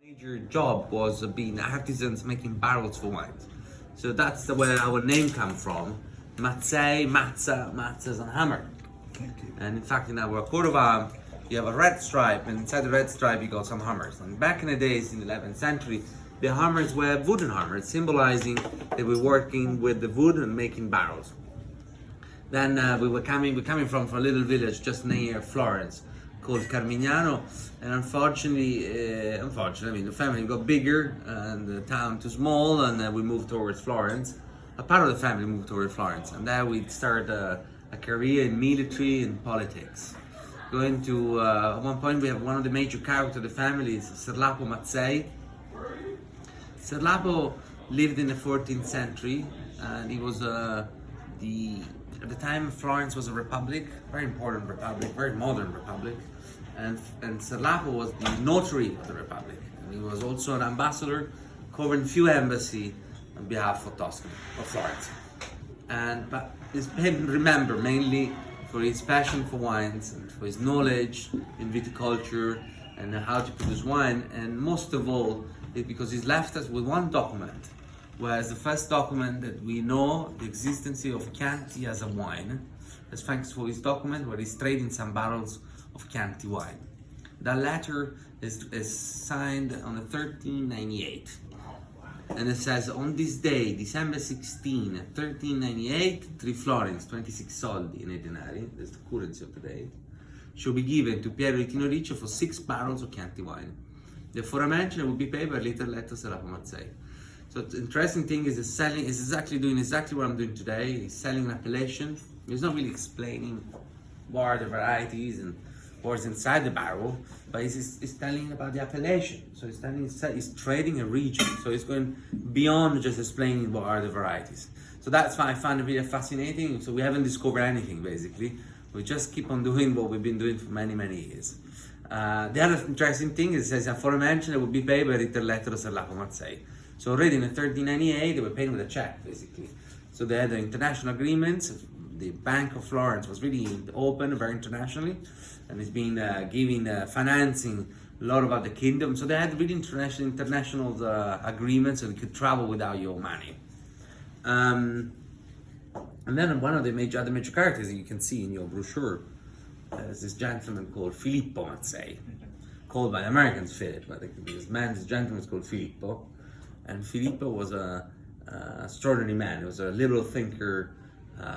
Major job was being artisans making barrels for wines. So that's where our name comes from. Mazzei, Mazza is a hammer. Thank you. And in fact, in our coat of arms, you have a red stripe, and inside the red stripe, you got some hammers. And back in the days, in the 11th century, the hammers were wooden hammers, symbolizing they were working with the wood and making barrels. Then we're coming from a little village just near Florence called Carmignano, and unfortunately, I mean, the family got bigger and the town too small, and we moved towards Florence. A part of the family moved towards Florence, and there we started a career in military and politics. Going to, at one point, we have one of the major characters of the family is Sir Lapo Mazzei. Sir Lapo lived in the 14th century, and he was at the time Florence was a republic, very important republic, very modern republic, and Sir Lapo was the notary of the republic, and he was also an ambassador covering few embassies on behalf of Tuscan, of Florence. But he's been remembered mainly for his passion for wines and for his knowledge in viticulture and how to produce wine, and most of all, it's because he's left us with one document, whereas the first document that we know the existence of Chianti as a wine. That's thanks for his document where he's trading some barrels of Chianti wine. That letter is signed on the 1398. And it says, on this day, December 16, 1398, 3 florins, 26 soldi in denari, that's the currency of today, shall be given to Piero Tino Riccio for 6 barrels of Chianti wine. The aforementioned will be paid by later letters to Mazzei. So the interesting thing is doing exactly what I'm doing today. He's selling an appellation. He's not really explaining what are the varieties and what's inside the barrel, but he's telling about the appellation. So he's trading a region. So he's going beyond just explaining what are the varieties. So that's why I find it really fascinating. So we haven't discovered anything basically. We just keep on doing what we've been doing for many, many years. The other interesting thing is it says aforementioned it will be paid by written letter to Sir Lapo Mazzei. So already in 1398 they were paying with a check basically. So they had the international agreements. The Bank of Florence was really open, very internationally, and it's been giving financing a lot about the kingdom. So they had really international agreements, so you could travel without your money. And then one of the other major characters that you can see in your brochure is this gentleman called Filippo Mazzei, called by the Americans Philip, but this gentleman is called Filippo. And Filippo was an extraordinary man. He was a liberal thinker,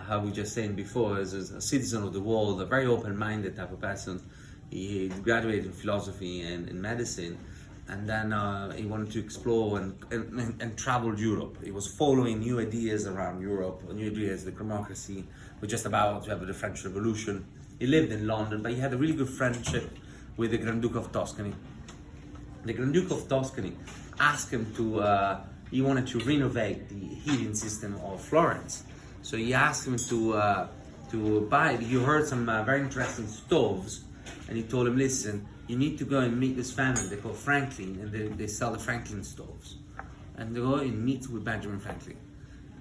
how we just saying before, as a citizen of the world, a very open-minded type of person. He graduated in philosophy and in medicine, and then he wanted to explore and travel Europe. He was following new ideas around Europe, new ideas, the democracy. We're just about to have the French Revolution. He lived in London, but he had a really good friendship with the Grand Duke of Tuscany. The Grand Duke of Tuscany asked him he wanted to renovate the heating system of Florence. So he asked him to buy, he heard some very interesting stoves, and he told him, listen, you need to go and meet this family, they call Franklin, and they sell the Franklin stoves. And they go and meet with Benjamin Franklin.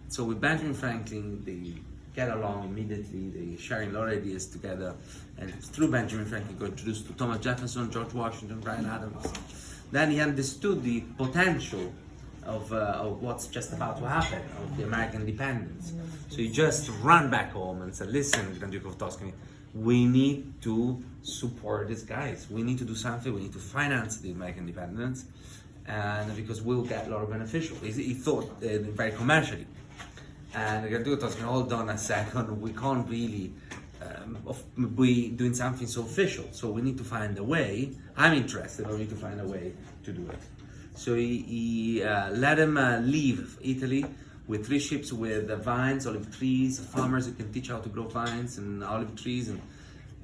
So with Benjamin Franklin, they get along immediately, they sharing a lot of ideas together, and through Benjamin Franklin got introduced to Thomas Jefferson, George Washington, Bryan Adams. Then he understood the potential of what's just about to happen, of the American independence. So he just ran back home and said, listen, Grand Duke of Tuscany, we need to support these guys. We need to do something, we need to finance the American independence, and because we'll get a lot of beneficial. He thought very commercially. And the Grand Duke of Tuscany, hold on a second, we can't really be doing something so official. So we need to find a way. I'm interested, but we need to find a way to do it. So he let him leave Italy with 3 ships with vines, olive trees, farmers who can teach how to grow vines and olive trees and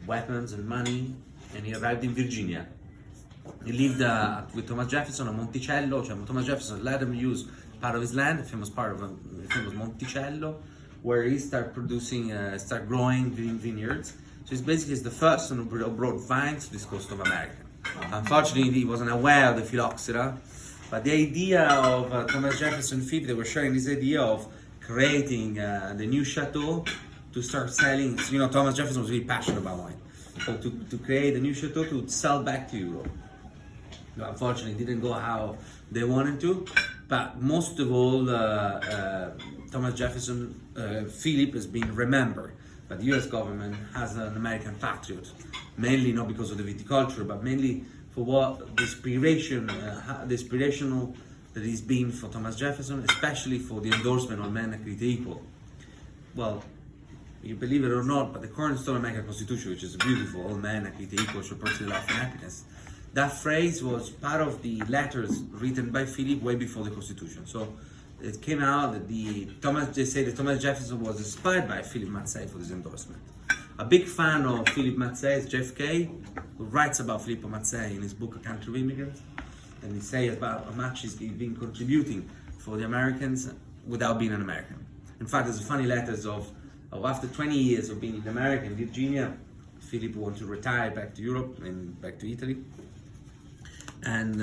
weapons and money. And he arrived in Virginia. He lived with Thomas Jefferson at Monticello. Thomas Jefferson let him use part of his land, the famous part of the famous Monticello, where he started growing green vineyards. So he's basically the first one who brought vines to this coast of America. Unfortunately, he wasn't aware of the phylloxera, but the idea of Thomas Jefferson Philip, they were sharing this idea of creating the new chateau to start selling. So, Thomas Jefferson was really passionate about wine. So to create a new chateau to sell back to Europe. Unfortunately, it didn't go how they wanted to. But most of all, Thomas Jefferson, Philip has been remembered by the U.S. government as an American patriot, mainly not because of the viticulture, but mainly for what the inspirational that he's been for Thomas Jefferson, especially for the endorsement of men are created equal. Well, you believe it or not, but the cornerstone of the American Constitution, which is beautiful, all men are created equal, should pursue life and happiness. That phrase was part of the letters written by Philip way before the Constitution. So it came out that they say that Thomas Jefferson was inspired by Philip Mazzei for this endorsement. A big fan of Philip Mazzei is JFK, who writes about Filippo Mazzei in his book A Country of Immigrants, and he says about how much he's been contributing for the Americans without being an American. In fact, there's funny letters of after 20 years of being in America, in Virginia, Philip wanted to retire back to Europe and back to Italy. And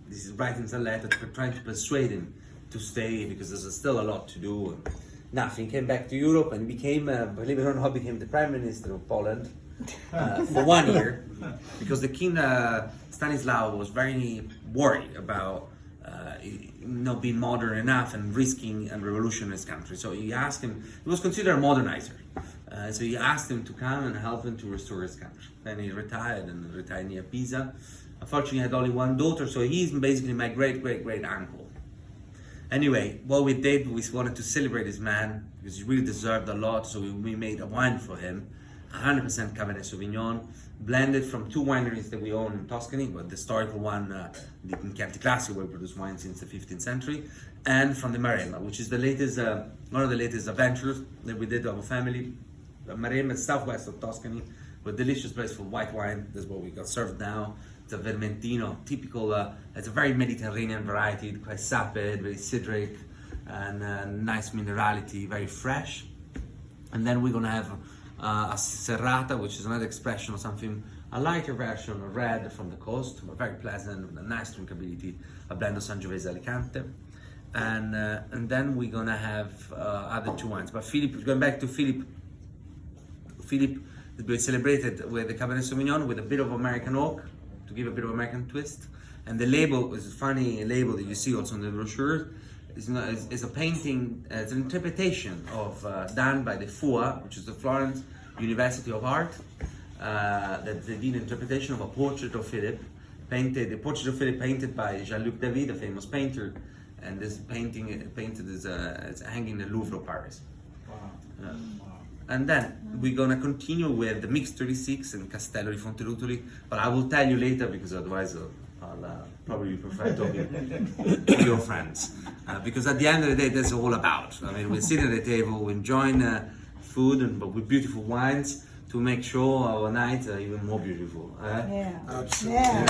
this is writing a letter trying to persuade him to stay because there's still a lot to do. And nothing. Came back to Europe and became, believe it or not, became the Prime Minister of Poland for 1 year because the King Stanislaw was very worried about not being modern enough and risking a revolution in his country. So he asked him, he was considered a modernizer. So he asked him to come and help him to restore his country. Then he retired near Pisa. Unfortunately, he had only one daughter, so he's basically my great uncle. Anyway, what we did, we wanted to celebrate this man because he really deserved a lot. So we made a wine for him, 100% Cabernet Sauvignon, blended from 2 wineries that we own in Tuscany, but the historical one in Chianti Classico, where we produce wine since the 15th century, and from the Maremma, which is the latest, one of the latest adventures that we did to our family. Maremma is southwest of Tuscany, a delicious place for white wine. That's what we got served now. It's a Vermentino, typical, it's a very Mediterranean variety, quite sapid, very citric, and nice minerality, very fresh. And then we're gonna have a serrata, which is another expression of something, a lighter version of red from the coast, but very pleasant, with a nice drinkability, a blend of Sangiovese Alicante. And then we're gonna have other 2 wines. But Philip, going back to Philip has been celebrated with the Cabernet Sauvignon with a bit of American oak to give a bit of American twist. And the label is a funny label that you see also in the brochure. It's a painting, it's an interpretation of done by the FUA, which is the Florence University of Art. That they did an interpretation of a portrait of Philip, the portrait of Philip painted by Jean-Luc David, a famous painter. And this painting painted is hanging in the Louvre of Paris. Wow. And then we're gonna continue with the Mix 36 and Castello di Fonterutoli, but I will tell you later because otherwise I'll probably prefer talking to your friends. Because at the end of the day, that's all about. I mean, we're sitting at the table, we're enjoying food, but with beautiful wines to make sure our nights are even more beautiful. Yeah. Absolutely. Yeah.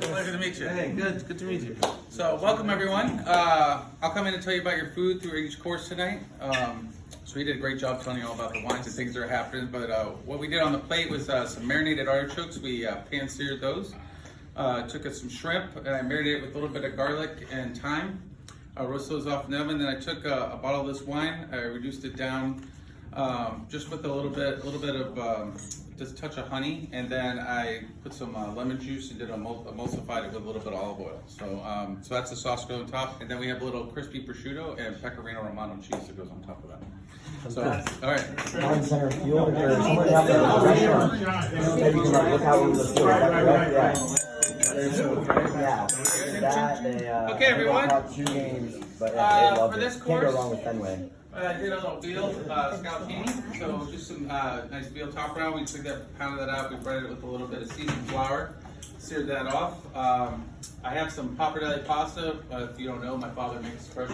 Pleasure to meet you. Hey, good to meet you. So, welcome everyone. I'll come in and tell you about your food through each course tonight. So, he did a great job telling you all about the wines and things that are happening. But what we did on the plate was some marinated artichokes. We pan-seared those. Took us some shrimp and I marinated it with a little bit of garlic and thyme. Roast those off in the oven. Then I took a bottle of this wine. I reduced it down just with a little bit of just a touch of honey, and then I put some lemon juice and emulsified it with a little bit of olive oil. So so that's the sauce goes on top, and then we have a little crispy prosciutto and pecorino romano cheese that goes on top of that. So, all right. Wine Center Fuel, there's somewhere down there at the restaurant. Maybe you can look how we look. Okay, everyone. Two games, but yeah, they love for it. this Can't course, go wrong with Fenway. I did a little veal scalpini, so just some nice veal top round. We took that, pounded that out, we breaded it with a little bit of seasoned flour, seared that off. I have some pappardelle pasta. If you don't know, my father makes fresh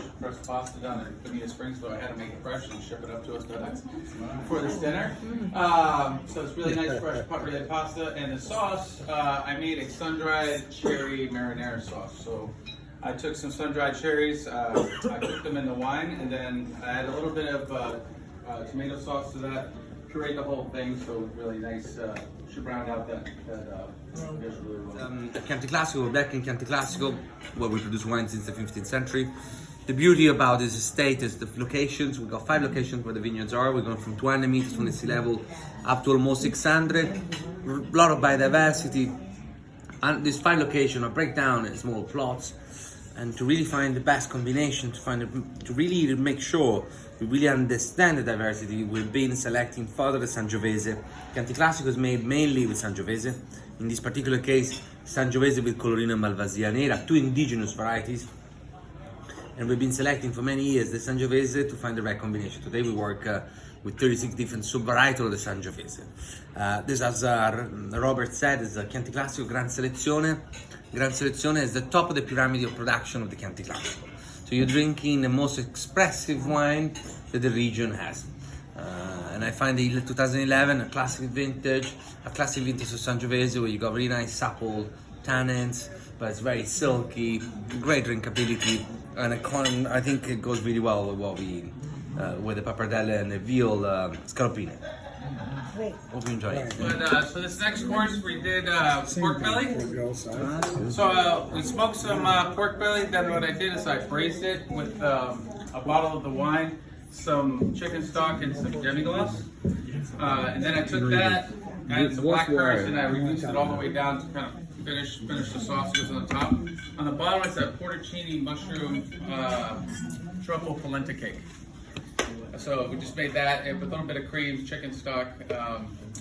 pasta down in Bonita Springs, so I had to make it fresh and ship it up to us for this dinner. So it's really nice fresh pappardelle pasta. And the sauce, I made a sun-dried cherry marinara sauce. So I took some sun-dried cherries, I cooked them in the wine, and then I added a little bit of tomato sauce to that, pureed the whole thing, so really nice, should round out that dish really well. Chianti Classico, we're back in Chianti Classico, where we produce wine since the 15th century. The beauty about this estate is the locations. We've got 5 locations where the vineyards are. We're going from 200 meters from the sea level up to almost 600. A lot of biodiversity. And these 5 locations are break down in small plots. And to really find the best combination, to really make sure we really understand the diversity, we've been selecting further the Sangiovese. Chianti Classico is made mainly with Sangiovese. In this particular case, Sangiovese with Colorino and Malvasia Nera, 2 indigenous varieties. And we've been selecting for many years the Sangiovese to find the right combination. Today we work with 36 different sub-varietals of the Sangiovese. This, as Robert said, is a Chianti Classico Gran Selezione. Gran Selezione is the top of the pyramid of production of the Chianti Classico. So you're drinking the most expressive wine that the region has. And I find the 2011 a classic vintage of Sangiovese, where you got really nice supple tannins, but it's very silky, great drinkability, and I think it goes really well with what we with the pappardelle and the veal scaloppine. Hope you enjoy it. But, so this next course we did pork belly. So we smoked some pork belly. Then what I did is I braised it with a bottle of the wine, some chicken stock, and some demi-glace. And then I took that, added some black currants, and I reduced it all the way down to kind of finish the sausages on the top. On the bottom is a porticini mushroom truffle polenta cake. So we just made that with a little bit of cream, chicken stock, and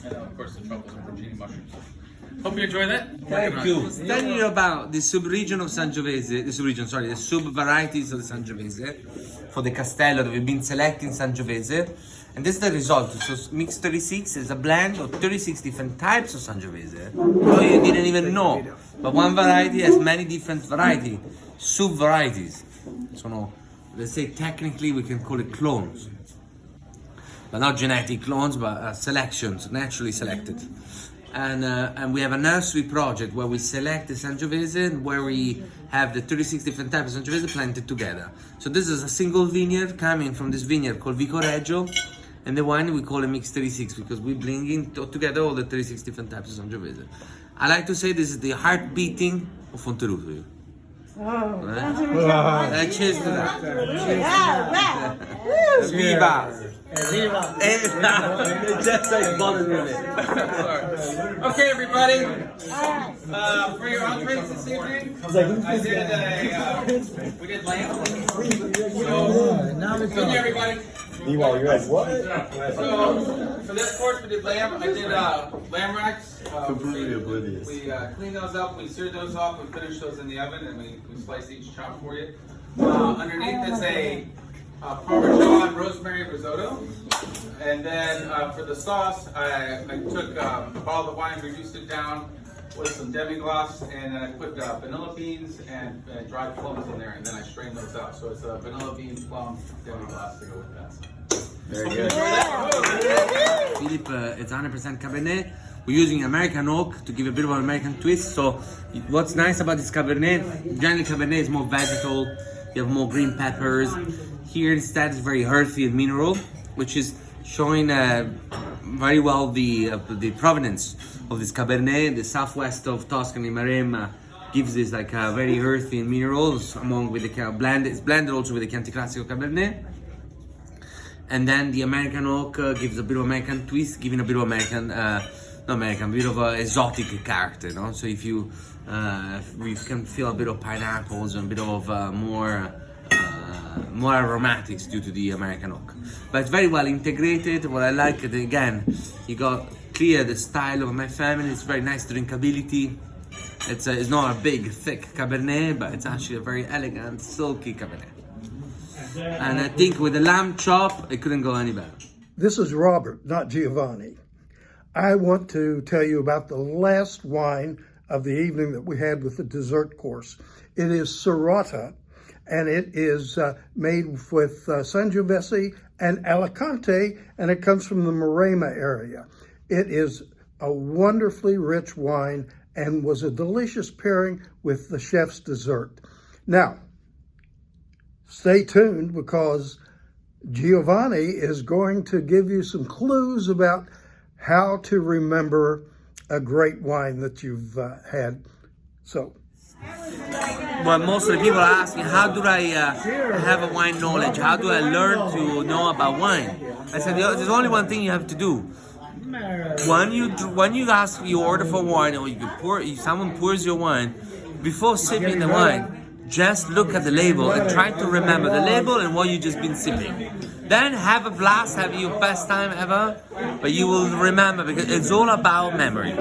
then of course the truffles and porcini mushrooms. Hope you enjoy that. Thank you. Telling you about the sub-region of Sangiovese, the sub-varieties of the Sangiovese for the Castello that we've been selecting Sangiovese. And this is the result. So Mix 36 is a blend of 36 different types of Sangiovese. No, you didn't even know. But one variety has many different varieties, sub-varieties. So no, let's say technically we can call it clones. But not genetic clones, but selections, naturally selected. And we have a nursery project where we select the Sangiovese, where we have the 36 different types of Sangiovese planted together. So this is a single vineyard coming from this vineyard called Vicoreggio, and the wine we call it Mix 36 because we bring in together all the 36 different types of Sangiovese. I like to say this is the heart beating of Fonterruto. Cheers to that. Viva! Just like bothering me. Okay, everybody. For your entrees this evening, we did lamb. So, good everybody. Meanwhile, you're like, what? So, for this course, we did lamb. I did lamb racks. Completely oblivious. We cleaned those up, we seared those off, we finished those in the oven, and we sliced each chop for you. Underneath is a Parmesan rosemary risotto. And then for the sauce, I took a bottle of wine, reduced it down with some demi-glace, and then I put vanilla beans and dried plums in there, and then I strained those out. So it's a vanilla bean plum demi-glace to go with that. Very good. Philippe, it's 100% Cabernet. We're using American oak to give a bit of an American twist. So what's nice about this Cabernet, generally Cabernet is more vegetal, you have more green peppers. Here instead it's very earthy and mineral, which is showing very well the provenance of this Cabernet. The southwest of Tuscany, Maremma, gives this like a very earthy and minerals along with the blend. It's blended also with the Chianti Classico Cabernet. And then the American oak gives a bit of American twist, giving a bit of a bit of a exotic character, no? So if you we can feel a bit of pineapples and a bit of more aromatics due to the American oak. But it's very well integrated. What I like, again, you got clear the style of my family. It's very nice drinkability. It's not a big, thick Cabernet, but it's actually a very elegant, silky Cabernet. And I think with the lamb chop, it couldn't go any better. This is Robert, not Giovanni. I want to tell you about the last wine of the evening that we had with the dessert course. It is Serrata, and it is made with Sangiovese and Alicante, and it comes from the Maremma area. It is a wonderfully rich wine and was a delicious pairing with the chef's dessert. Now, stay tuned because Giovanni is going to give you some clues about how to remember a great wine that you've had. So Well, most of the people ask me, how do I have a wine knowledge? How do I learn to know about wine? I said, there's only one thing you have to do. When you order for wine, or someone pours your wine, before sipping the wine, just look at the label and try to remember the label and what you just been sipping. Then have a blast, have your best time ever, but you will remember because it's all about memory.